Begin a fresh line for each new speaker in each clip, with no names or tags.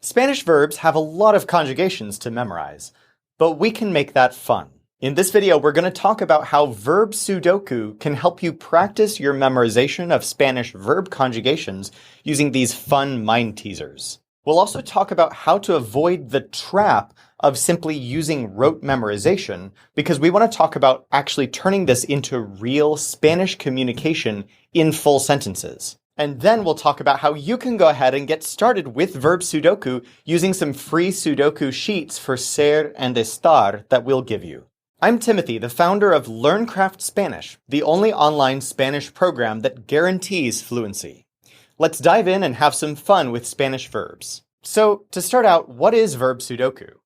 Spanish verbs have a lot of conjugations to memorize, but we can make that fun. In this video, we're going to talk about how Verb Sudoku can help you practice your memorization of Spanish verb conjugations using these fun mind teasers. We'll also talk about how to avoid the trap of simply using rote memorization, because we want to talk about actually turning this into real Spanish communication in full sentences. And then we'll talk about how you can go ahead and get started with Verb Sudoku using some free Sudoku sheets for ser and estar that we'll give you. I'm Timothy, the founder of LearnCraft Spanish, the only online Spanish program that guarantees fluency. Let's dive in and have some fun with Spanish verbs. So, to start out, what is Verb Sudoku?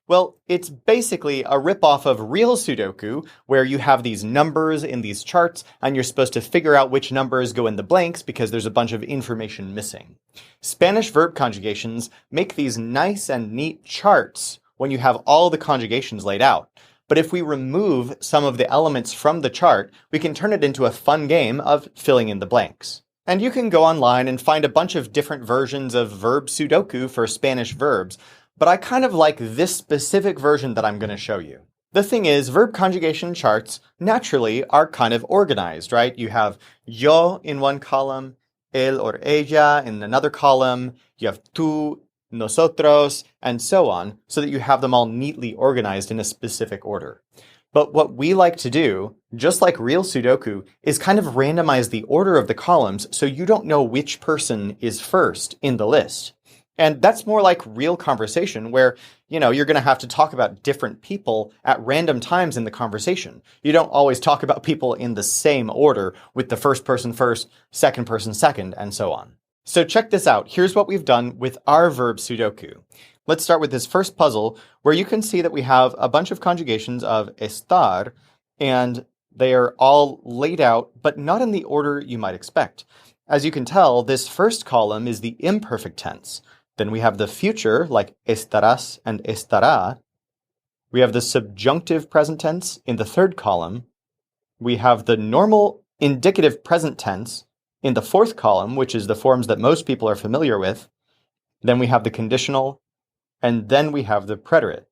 Well, it's basically a ripoff of real Sudoku, where you have these numbers in these charts, and you're supposed to figure out which numbers go in the blanks because there's a bunch of information missing. Spanish verb conjugations make these nice and neat charts when you have all the conjugations laid out. But if we remove some of the elements from the chart, we can turn it into a fun game of filling in the blanks. And you can go online and find a bunch of different versions of Verb Sudoku for Spanish verbs, but I kind of like this specific version that I'm going to show you. The thing is, verb conjugation charts naturally are kind of organized, right? You have yo in one column, él or ella in another column, you have tú, nosotros, and so on, so that you have them all neatly organized in a specific order. But what we like to do, just like real Sudoku, is kind of randomize the order of the columns so you don't know which person is first in the list. And that's more like real conversation where, you're going to have to talk about different people at random times in the conversation. You don't always talk about people in the same order with the first person first, second person second, and so on. So check this out. Here's what we've done with our Verb Sudoku. Let's start with this first puzzle where you can see that we have a bunch of conjugations of estar, and they are all laid out, but not in the order you might expect. As you can tell, this first column is the imperfect tense. Then we have the future, like estarás and estará. We have the subjunctive present tense in the third column. We have the normal indicative present tense in the fourth column, which is the forms that most people are familiar with. Then we have the conditional, and then we have the preterite.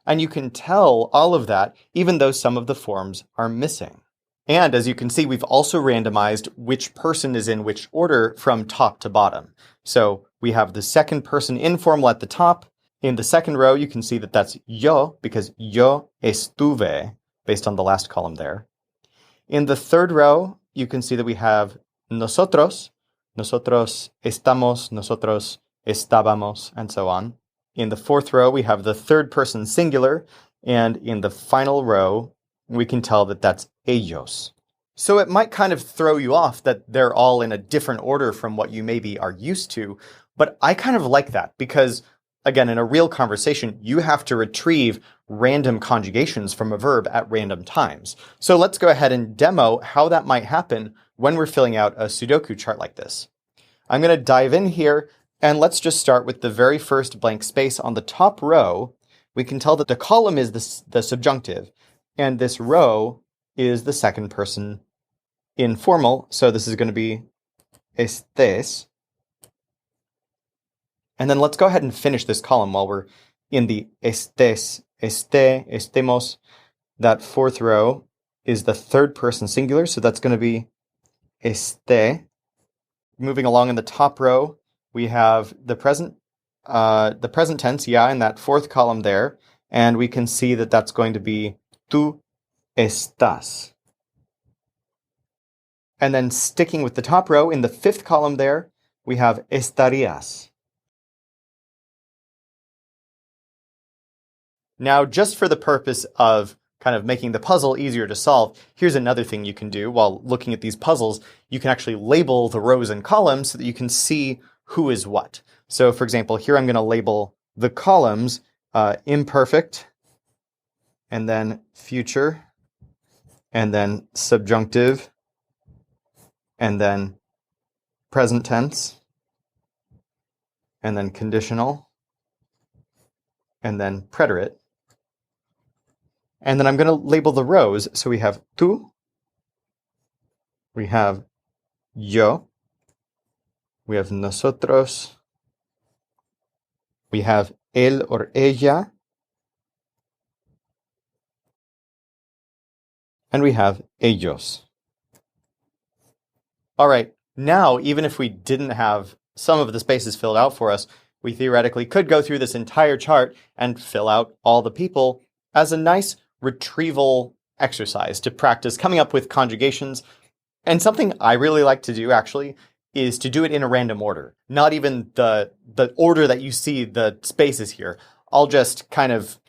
And you can tell all of that even though some of the forms are missing. And as you can see, we've also randomized which person is in which order from top to bottom. So we have the second person informal at the top. In the second row, you can see that that's yo, because yo estuve, based on the last column there. In the third row, you can see that we have nosotros, nosotros estamos, nosotros estábamos, and so on. In the fourth row, we have the third person singular, and in the final row, we can tell that that's ellos. So it might kind of throw you off that they're all in a different order from what you maybe are used to, but I kind of like that because, again, in a real conversation, you have to retrieve random conjugations from a verb at random times. So let's go ahead and demo how that might happen when we're filling out a Sudoku chart like this. I'm going to dive in here, and let's just start with the very first blank space on the top row. We can tell that the column is the subjunctive, and this row is the second person informal, so this is going to be estés. And then let's go ahead and finish this column while we're in the estés, esté, estemos. That fourth row is the third person singular, so that's going to be esté. Moving along in the top row, we have the present tense, in that fourth column there, and we can see that that's going to be tú estás. And then sticking with the top row, in the fifth column there, we have estarías. Now, just for the purpose of kind of making the puzzle easier to solve, here's another thing you can do while looking at these puzzles. You can actually label the rows and columns so that you can see who is what. So, for example, here I'm going to label the columns imperfect, and then future, and then subjunctive, and then present tense, and then conditional, and then preterite. And then I'm going to label the rows. So we have tú, we have yo, we have nosotros, We have él or ella. And we have ellos. All right, now, even if we didn't have some of the spaces filled out for us, we theoretically could go through this entire chart and fill out all the people as a nice retrieval exercise to practice coming up with conjugations. And something I really like to do, actually, is to do it in a random order. Not even the order that you see the spaces here. I'll just kind of,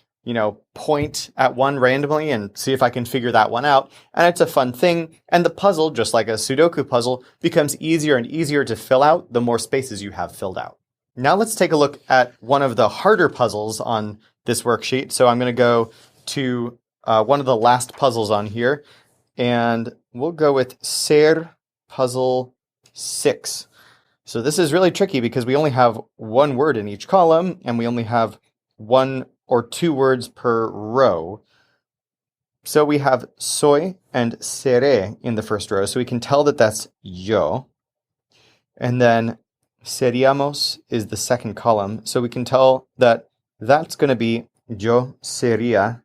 point at one randomly and see if I can figure that one out. And it's a fun thing. And the puzzle, just like a Sudoku puzzle, becomes easier and easier to fill out the more spaces you have filled out. Now let's take a look at one of the harder puzzles on this worksheet. So I'm going to go to one of the last puzzles on here. And we'll go with Ser Puzzle 6. So this is really tricky because we only have one word in each column, and we only have one or two words per row. So we have soy and seré in the first row, so we can tell that that's yo. And then seríamos is the second column, so we can tell that that's going to be yo sería.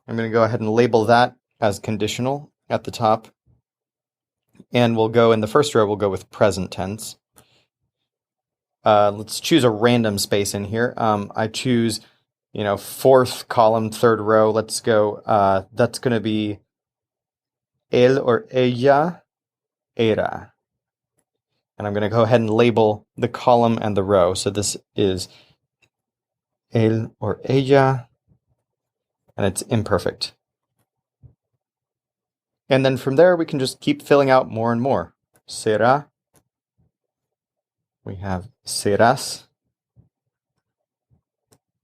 I'm going to go ahead and label that as conditional at the top. And we'll go in the first row, we'll go with present tense. Let's choose a random space in here. I choose, fourth column, third row. Let's go, that's going to be él or ella era. And I'm going to go ahead and label the column and the row. So this is él or ella, and it's imperfect. And then from there, we can just keep filling out more and more. Será. We have serás.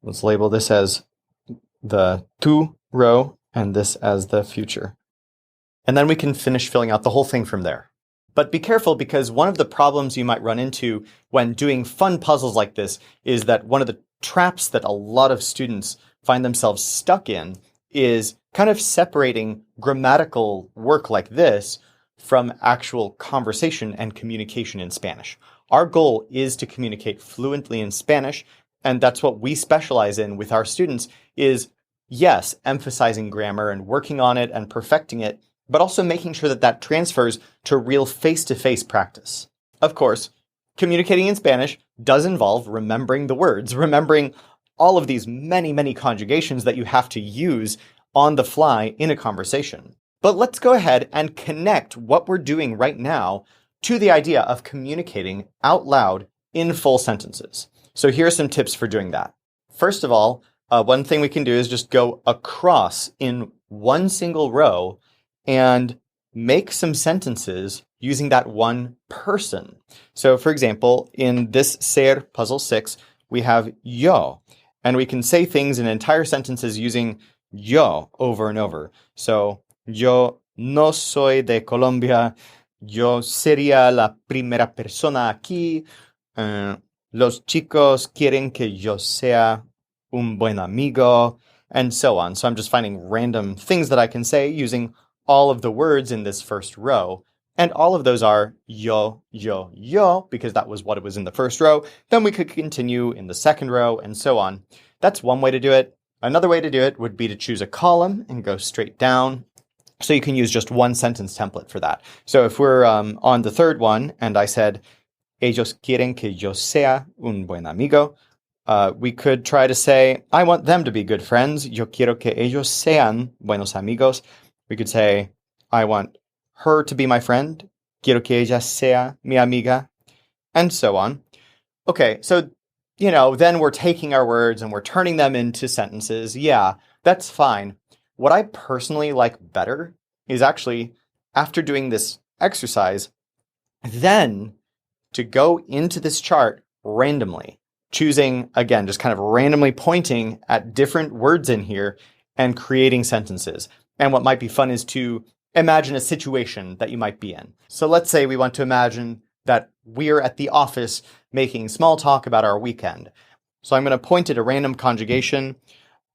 Let's label this as the tú row and this as the future. And then we can finish filling out the whole thing from there. But be careful, because one of the problems you might run into when doing fun puzzles like this is that one of the traps that a lot of students find themselves stuck in is kind of separating grammatical work like this from actual conversation and communication in Spanish. Our goal is to communicate fluently in Spanish, and that's what we specialize in with our students is, yes, emphasizing grammar and working on it and perfecting it, but also making sure that that transfers to real face-to-face practice. Of course, communicating in Spanish does involve remembering the words, remembering all of these many, many conjugations that you have to use on the fly in a conversation. But let's go ahead and connect what we're doing right now to the idea of communicating out loud in full sentences. So here are some tips for doing that. First of all, one thing we can do is just go across in one single row and make some sentences using that one person. So for example, in this Ser Puzzle 6, we have yo, and we can say things in entire sentences using yo over and over. So, yo no soy de Colombia, yo sería la primera persona aquí, los chicos quieren que yo sea un buen amigo, and so on. So I'm just finding random things that I can say using all of the words in this first row. And all of those are yo, yo, yo, because that was what it was in the first row. Then we could continue in the second row and so on. That's one way to do it. Another way to do it would be to choose a column and go straight down. So you can use just one sentence template for that. So if we're on the third one and I said, ellos quieren que yo sea un buen amigo, we could try to say, I want them to be good friends. Yo quiero que ellos sean buenos amigos. We could say, I want her to be my friend. Quiero que ella sea mi amiga. And so on. Okay, so, then we're taking our words and we're turning them into sentences. Yeah, that's fine. What I personally like better is actually, after doing this exercise, then to go into this chart randomly, choosing, again, just kind of randomly pointing at different words in here and creating sentences. And what might be fun is to imagine a situation that you might be in. So let's say we want to imagine that we're at the office making small talk about our weekend. So I'm going to point at a random conjugation.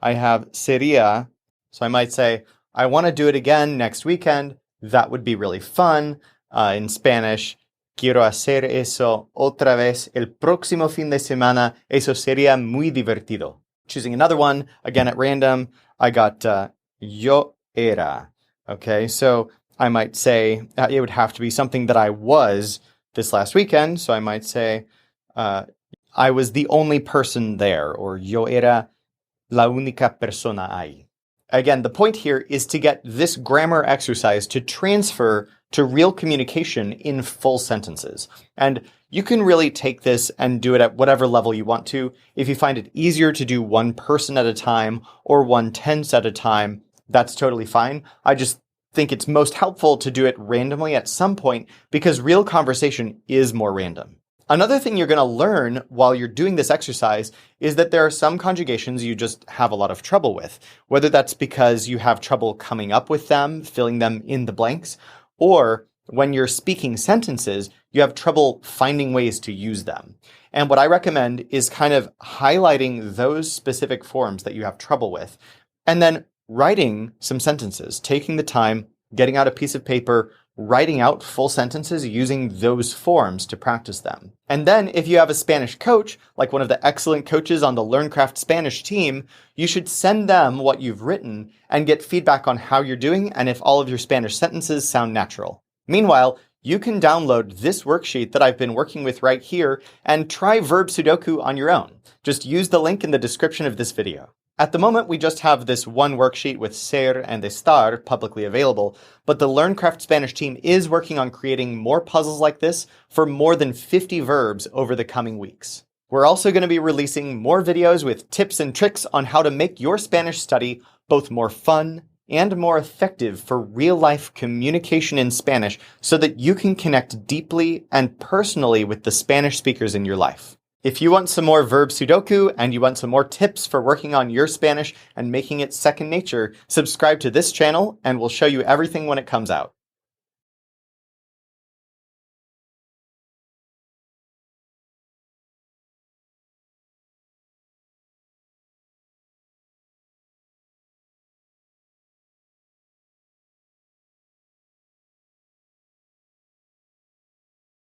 I have sería. So I might say, I want to do it again next weekend. That would be really fun. In Spanish, quiero hacer eso otra vez el próximo fin de semana. Eso sería muy divertido. Choosing another one, again at random, I got yo era. Okay, so I might say it would have to be something that I was this last weekend. So I might say I was the only person there, or yo era la única persona ahí. Again, the point here is to get this grammar exercise to transfer to real communication in full sentences. And you can really take this and do it at whatever level you want to. If you find it easier to do one person at a time or one tense at a time, that's totally fine. I just think it's most helpful to do it randomly at some point because real conversation is more random. Another thing you're going to learn while you're doing this exercise is that there are some conjugations you just have a lot of trouble with, whether that's because you have trouble coming up with them, filling them in the blanks, or when you're speaking sentences, you have trouble finding ways to use them. And what I recommend is kind of highlighting those specific forms that you have trouble with, and then writing some sentences, taking the time, getting out a piece of paper, writing out full sentences using those forms to practice them. And then if you have a Spanish coach, like one of the excellent coaches on the LearnCraft Spanish team, you should send them what you've written and get feedback on how you're doing and if all of your Spanish sentences sound natural. Meanwhile, you can download this worksheet that I've been working with right here and try Verb Sudoku on your own. Just use the link in the description of this video. At the moment, we just have this one worksheet with ser and estar publicly available, but the LearnCraft Spanish team is working on creating more puzzles like this for more than 50 verbs over the coming weeks. We're also going to be releasing more videos with tips and tricks on how to make your Spanish study both more fun and more effective for real-life communication in Spanish so that you can connect deeply and personally with the Spanish speakers in your life. If you want some more Verb Sudoku and you want some more tips for working on your Spanish and making it second nature, subscribe to this channel and we'll show you everything when it comes out.